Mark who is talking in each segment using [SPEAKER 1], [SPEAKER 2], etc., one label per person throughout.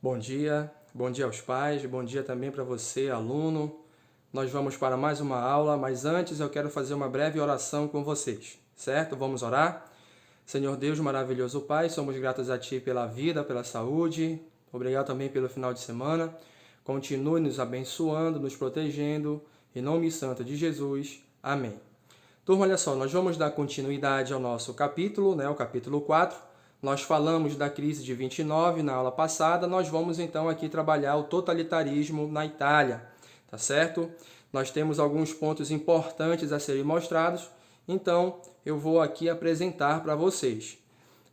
[SPEAKER 1] Bom dia aos pais, bom dia também para você, aluno. Nós vamos para mais uma aula, mas antes eu quero fazer uma breve oração com vocês, certo? Vamos orar? Senhor Deus, maravilhoso Pai, somos gratos a Ti pela vida, pela saúde. Obrigado também pelo final de semana. Continue nos abençoando, nos protegendo. Em nome santo de Jesus. Amém. Turma, olha só, nós vamos dar continuidade ao nosso capítulo, o capítulo 4. Nós falamos da crise de 29 na aula passada, nós vamos então aqui trabalhar o totalitarismo na Itália, tá certo? Nós temos alguns pontos importantes a serem mostrados, então eu vou aqui apresentar para vocês,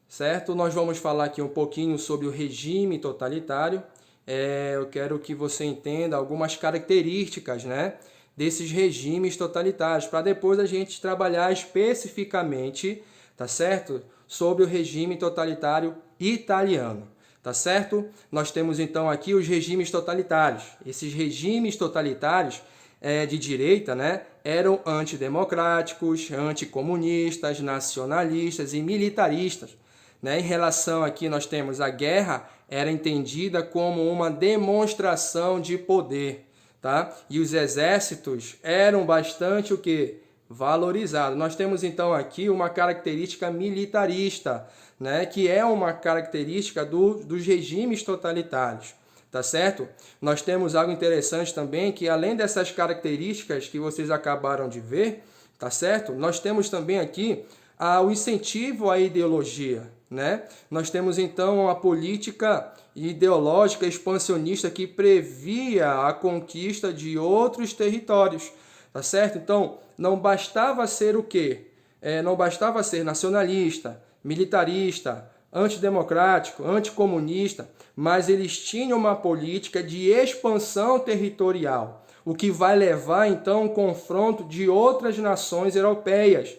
[SPEAKER 1] certo? Nós vamos falar aqui um pouquinho sobre o regime totalitário. Eu quero que você entenda algumas características, desses regimes totalitários, para depois a gente trabalhar especificamente, tá certo? Sobre o regime totalitário italiano, tá certo? Nós temos então aqui os regimes totalitários. Esses regimes totalitários de direita, eram antidemocráticos, anticomunistas, nacionalistas e militaristas. Em relação aqui nós temos a guerra era entendida como uma demonstração de poder, tá? E os exércitos eram bastante o quê? Valorizados. Nós temos então aqui uma característica militarista, que é uma característica dos regimes totalitários, tá certo? Nós temos algo interessante também, que além dessas características que vocês acabaram de ver, tá certo? Nós temos também aqui o incentivo à ideologia, Nós temos então a política ideológica expansionista que previa a conquista de outros territórios, tá certo? Então, não bastava ser o quê? Não bastava ser nacionalista, militarista, antidemocrático, anticomunista, mas eles tinham uma política de expansão territorial, o que vai levar então ao confronto de outras nações europeias,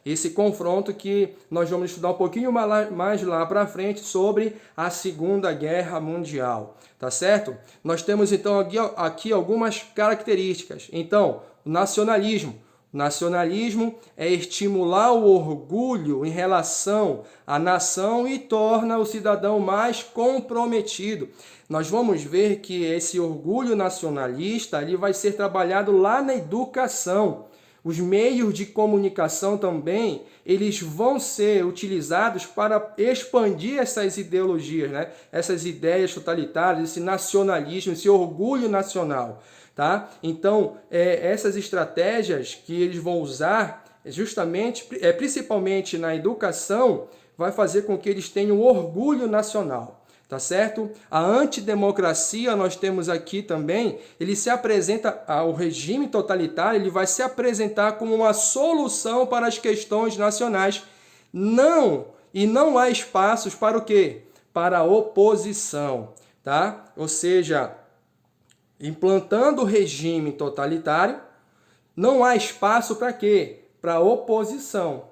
[SPEAKER 1] Esse confronto que nós vamos estudar um pouquinho mais lá para frente sobre a Segunda Guerra Mundial, tá certo? Nós temos então aqui algumas características. Então, o nacionalismo. O nacionalismo é estimular o orgulho em relação à nação e torna o cidadão mais comprometido. Nós vamos ver que esse orgulho nacionalista ele vai ser trabalhado lá na educação. Os meios de comunicação também, eles vão ser utilizados para expandir essas ideologias, Essas ideias totalitárias, esse nacionalismo, esse orgulho nacional, tá? Então, essas estratégias que eles vão usar, justamente, principalmente na educação, vai fazer com que eles tenham orgulho nacional. Tá certo? A antidemocracia, nós temos aqui também, ele se apresenta, ao regime totalitário, ele vai se apresentar como uma solução para as questões nacionais. Não há espaços para o quê? Para a oposição, tá? Ou seja, implantando o regime totalitário, não há espaço para quê? Para oposição,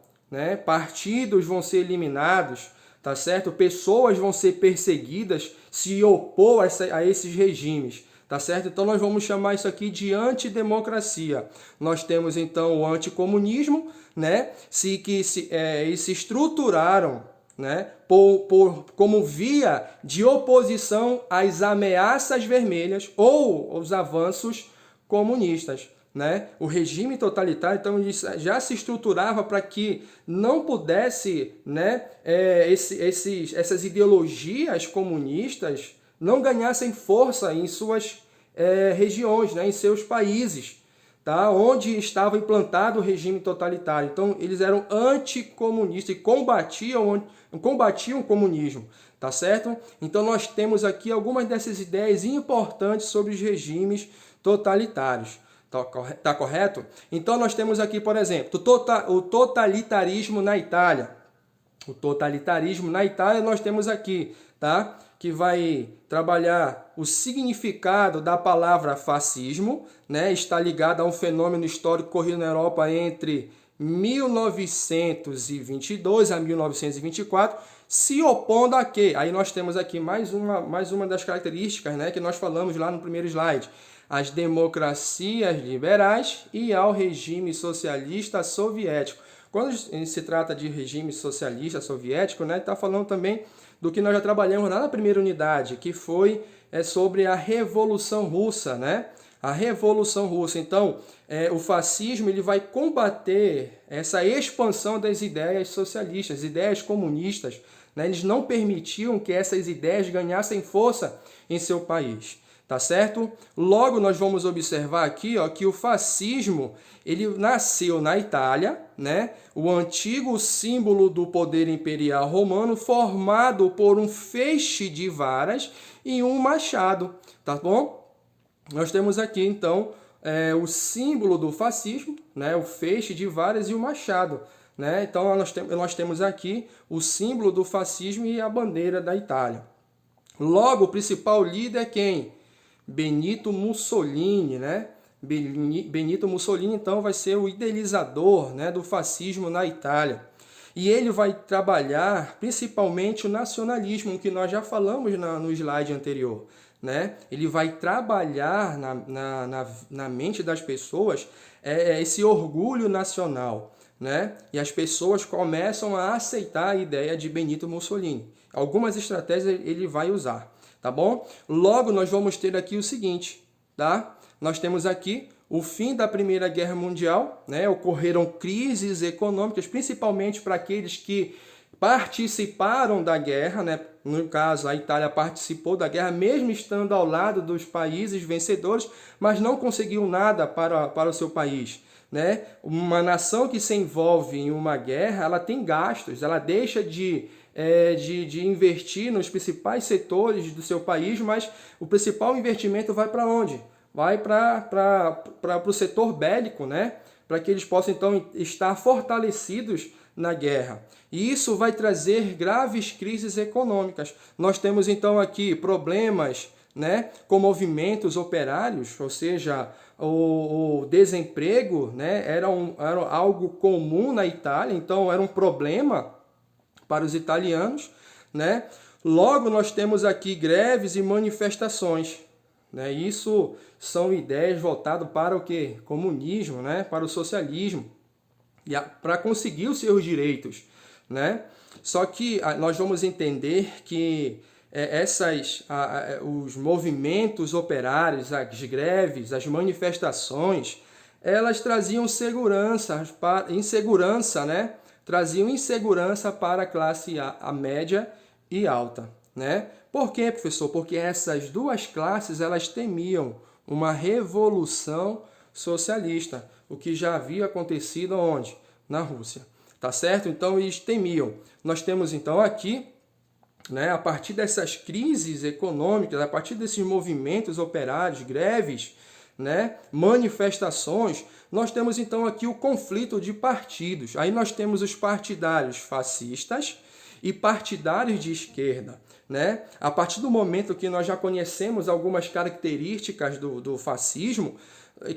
[SPEAKER 1] Partidos vão ser eliminados, tá certo? Pessoas vão ser perseguidas se opor a esses regimes, tá certo? Então nós vamos chamar isso aqui de antidemocracia. Nós temos então o anticomunismo, eles se estruturaram, como via de oposição às ameaças vermelhas ou os avanços comunistas. O regime totalitário então já se estruturava para que não pudesse essas ideologias comunistas não ganhassem força em suas regiões, em seus países, tá? Onde estava implantado o regime totalitário. Então eles eram anticomunistas e combatiam o comunismo, tá certo? Então nós temos aqui algumas dessas ideias importantes sobre os regimes totalitários. Tá correto? Então nós temos aqui, por exemplo, o totalitarismo na Itália. O totalitarismo na Itália nós temos aqui, tá? Que vai trabalhar o significado da palavra fascismo, Está ligado a um fenômeno histórico ocorrido na Europa entre 1922 a 1924, se opondo a quê? Aí nós temos aqui mais uma das características, que nós falamos lá no primeiro slide. As democracias liberais e ao regime socialista soviético. Quando se trata de regime socialista soviético, está falando também do que nós já trabalhamos lá na primeira unidade, que foi sobre a Revolução Russa, né? A Revolução Russa. Então, o fascismo ele vai combater essa expansão das ideias socialistas, ideias comunistas, né? Eles não permitiam que essas ideias ganhassem força em seu país. Tá certo? Logo, nós vamos observar aqui, ó, que o fascismo ele nasceu na Itália, né? O antigo símbolo do poder imperial romano, formado por um feixe de varas e um machado. Tá bom? Nós temos aqui, então, o símbolo do fascismo, né? O feixe de varas e o machado. Né? Então, nós temos aqui o símbolo do fascismo e a bandeira da Itália. Logo, o principal líder é quem? Benito Mussolini, né? Benito Mussolini, então, vai ser o idealizador, né, do fascismo na Itália. E ele vai trabalhar principalmente o nacionalismo, que nós já falamos no slide anterior. Né? Ele vai trabalhar na mente das pessoas esse orgulho nacional. Né? E as pessoas começam a aceitar a ideia de Benito Mussolini. Algumas estratégias ele vai usar. Tá bom? Logo, nós vamos ter aqui o seguinte, tá? Nós temos aqui o fim da Primeira Guerra Mundial, né? Ocorreram crises econômicas, principalmente para aqueles que participaram da guerra, né? No caso, a Itália participou da guerra, mesmo estando ao lado dos países vencedores, mas não conseguiu nada para o seu país. Né? Uma nação que se envolve em uma guerra, ela tem gastos, ela deixa de investir nos principais setores do seu país, mas o principal investimento vai para onde? Vai para o setor bélico, né? Para que eles possam, então, estar fortalecidos na guerra. E isso vai trazer graves crises econômicas. Nós temos, então, aqui problemas, né, com movimentos operários, ou seja, o desemprego, né, era algo comum na Itália, então era um problema para os italianos, né? Logo, nós temos aqui greves e manifestações, né? Isso são ideias voltadas para o quê? Comunismo, né? Para o socialismo, e para conseguir os seus direitos, né? Só que nós vamos entender que os movimentos operários, as greves, as manifestações, elas traziam insegurança, né? Traziam insegurança para a classe a média e alta, né? Por quê, professor? Porque essas duas classes, elas temiam uma revolução socialista, o que já havia acontecido onde? Na Rússia, tá certo? Então, eles temiam. Nós temos, então, aqui, né, a partir dessas crises econômicas, a partir desses movimentos operários, greves, né, manifestações, nós temos então aqui o conflito de partidos. Aí nós temos os partidários fascistas e partidários de esquerda. Né? A partir do momento que nós já conhecemos algumas características do fascismo,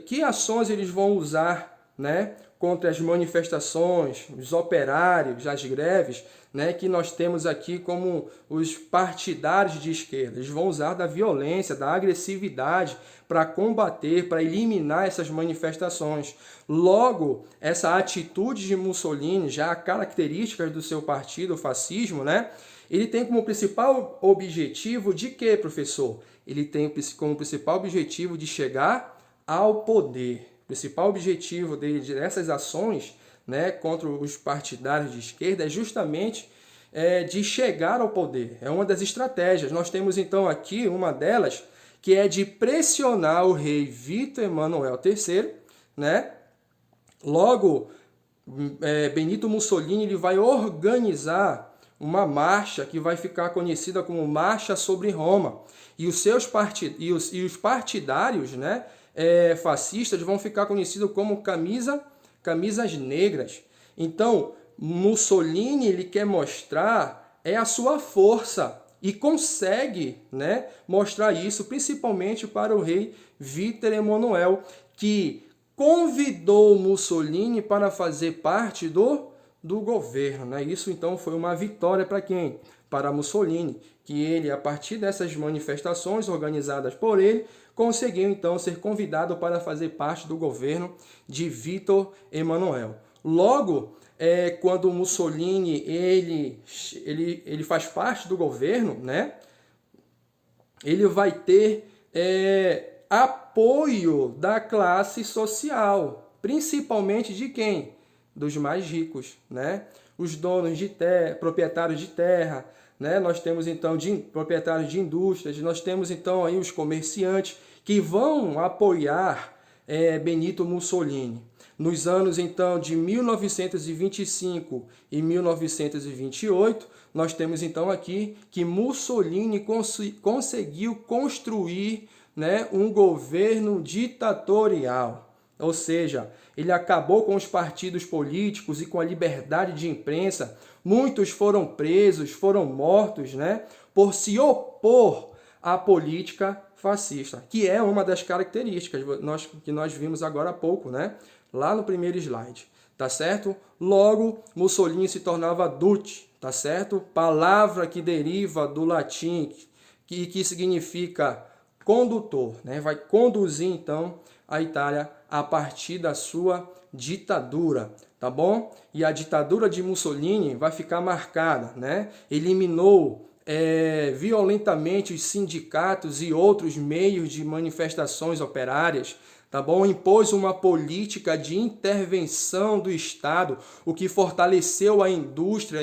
[SPEAKER 1] que ações eles vão usar, né, contra as manifestações, os operários, as greves, né, que nós temos aqui como os partidários de esquerda. Eles vão usar da violência, da agressividade para combater, para eliminar essas manifestações. Logo, essa atitude de Mussolini, já características do seu partido, o fascismo, né, ele tem como principal objetivo de quê, professor? Ele tem como principal objetivo de chegar ao poder. O principal objetivo dessas ações, né, contra os partidários de esquerda é justamente de chegar ao poder. É uma das estratégias. Nós temos então aqui uma delas, que é de pressionar o rei Vítor Emanuel III, né? Logo, Benito Mussolini ele vai organizar uma marcha que vai ficar conhecida como Marcha sobre Roma. E os partidários, né, fascistas vão ficar conhecidos como camisas negras. Então, Mussolini ele quer mostrar a sua força e consegue, né, mostrar isso principalmente para o rei Vítor Emanuel, que convidou Mussolini para fazer parte do governo. Né? Isso então foi uma vitória para quem? Para Mussolini, que ele, a partir dessas manifestações organizadas por ele, conseguiu então ser convidado para fazer parte do governo de Vítor Emanuel. Logo, quando o Mussolini ele faz parte do governo, né? Ele vai ter apoio da classe social, principalmente de quem? Dos mais ricos, né? Os donos de terra, proprietários de terra, né? Nós temos então proprietários de indústrias, nós temos então aí os comerciantes que vão apoiar Benito Mussolini. Nos anos então de 1925 e 1928, nós temos então aqui que Mussolini conseguiu construir, né, um governo ditatorial. Ou seja, ele acabou com os partidos políticos e com a liberdade de imprensa. Muitos foram presos, foram mortos, né, por se opor à política fascista, que é uma das características que nós vimos agora há pouco, né, lá no primeiro slide. Tá certo? Logo, Mussolini se tornava Duce, tá certo? Palavra que deriva do latim, que significa condutor, né? Vai conduzir então a Itália a partir da sua ditadura, tá bom? E a ditadura de Mussolini vai ficar marcada, né? Eliminou violentamente os sindicatos e outros meios de manifestações operárias, tá bom? Impôs uma política de intervenção do Estado, o que fortaleceu a indústria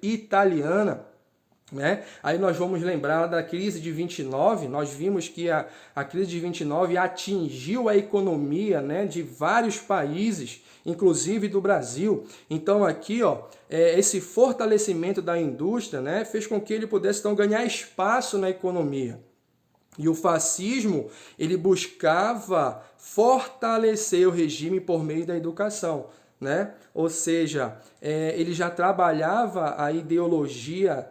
[SPEAKER 1] italiana, né? Aí nós vamos lembrar da crise de 29, nós vimos que a crise de 29 atingiu a economia, né, de vários países, inclusive do Brasil. Então aqui, esse fortalecimento da indústria, né, fez com que ele pudesse então ganhar espaço na economia. E o fascismo, ele buscava fortalecer o regime por meio da educação, né? Ou seja, ele já trabalhava a ideologia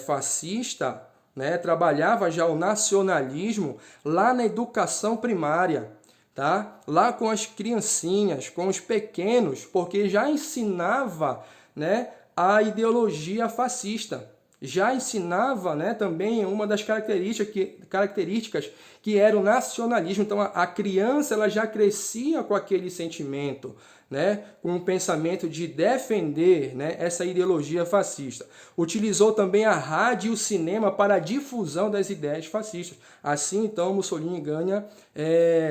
[SPEAKER 1] fascista, né? Trabalhava já o nacionalismo lá na educação primária, tá? Lá com as criancinhas, com os pequenos, porque já ensinava, né, a ideologia fascista. Já ensinava, né, também uma das características que era o nacionalismo. Então a criança ela já crescia com aquele sentimento, né, com o pensamento de defender, né, essa ideologia fascista. Utilizou também a rádio e o cinema para a difusão das ideias fascistas. Assim, então, Mussolini ganha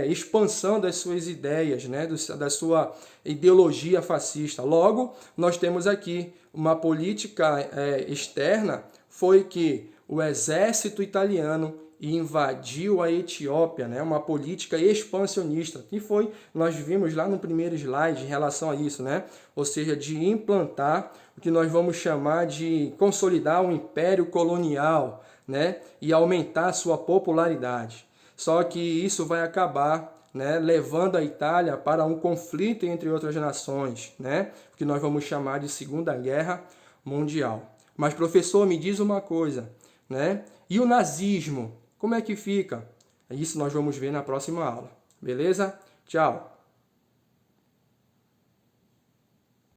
[SPEAKER 1] expansão das suas ideias, né, da sua ideologia fascista. Logo, nós temos aqui uma política externa, foi que o exército italiano invadiu a Etiópia, né? Uma política expansionista, que foi, nós vimos lá no primeiro slide em relação a isso, né? Ou seja, de implantar o que nós vamos chamar de consolidar um império colonial, né? E aumentar a sua popularidade. Só que isso vai acabar, né, levando a Itália para um conflito entre outras nações, né, que nós vamos chamar de Segunda Guerra Mundial. Mas, professor, me diz uma coisa, né? E o nazismo, como é que fica? Isso nós vamos ver na próxima aula. Beleza? Tchau!